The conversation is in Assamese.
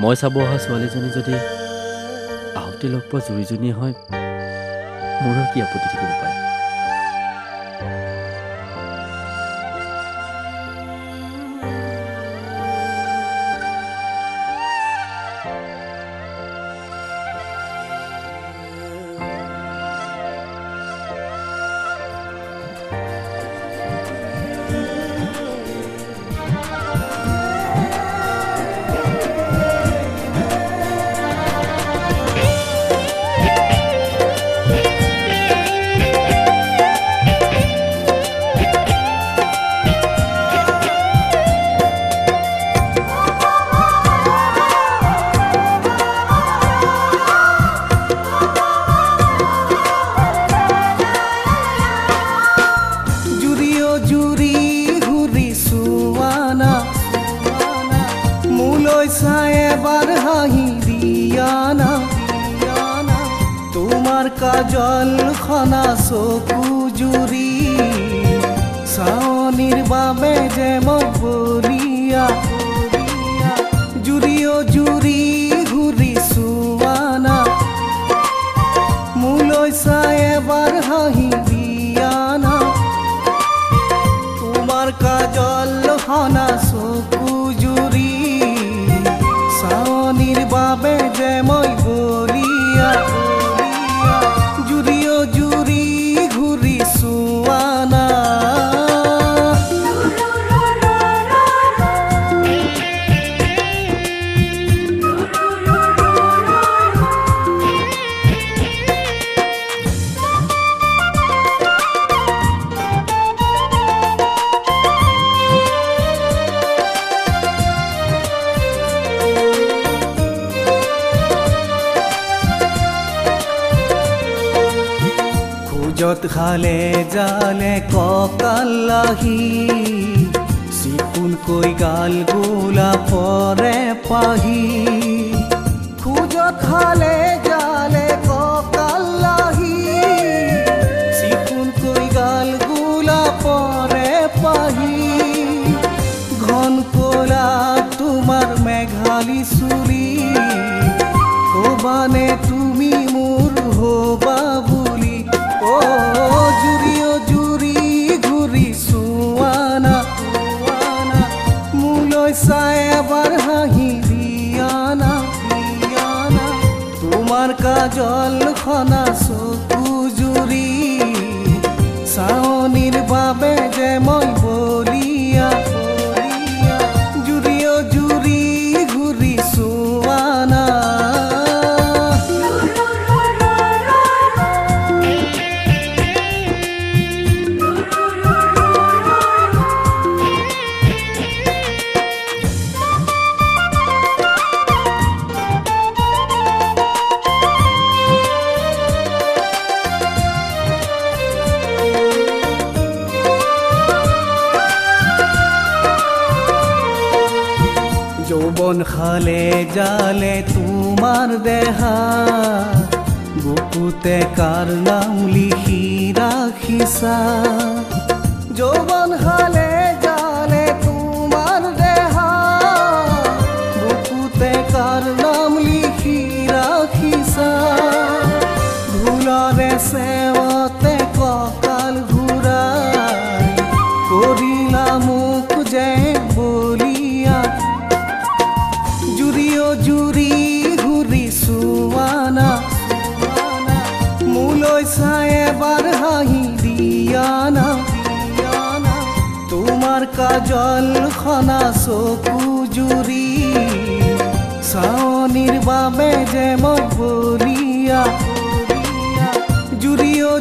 মই চাব অহা ছোৱালীজনী যদি আহোঁতে লগ পোৱা জুৰিজনীয়ে হয়, মোৰ কি আপত্তি থাকিব পাৰে? কাজল খনা চকু জুৰি চাৱনিৰ বাবে যে মই বলিয়া জুৰিও জুৰি ঘূৰি চোৱানা মোলৈ চাই এবাৰ হাঁহি দিয়ানা তোমাৰ কাজল খনা চকু জুৰি চাৱনিৰ বাবে যে মই বলিয়া জুৰিও জুৰি ঘূৰি চোৱানা যত খালে জালে ককালাহি চিকুণকৈ গাল গোলা পৰে পাহি খোজত খালে জালে ককালাহি চিকুণকৈ গাল গোলা পৰে পাহি ঘন কোলা তোমাৰ মেঘালী চুলি কবানে তুমি মোৰ হবা বুলি জুৰিও জুৰি ঘূৰি চোৱানা মোলৈ চাই এবাৰ হাঁহি দিয়ানা তোমাৰ কাজল খনা চকু জুৰি চাৱনিৰ বাবে যে মই বলিয়া জুৰিও জুৰি ঘূৰি চোৱানা যৌবন খালে জালে তোমাৰ দেহা বুকুতে কাৰ নাম লিখি ৰাখিছা যৌবন খালে জালে তোমাৰ দেহা বুকুতে কাৰ নাম লিখি ৰাখিছা ভুলৰে সেৱতে কঁকাল ঘূৰাই কৰিলা মোক যে বলিয়া জুৰিও জুৰি ঘূৰি চোৱানা মোলৈ চাই এবাৰ হাঁহি দিয়ানা তোমাৰ কাজল খনা চকু জুৰি চাৱনিৰ বাবে যে মই বলিয়া জুৰিও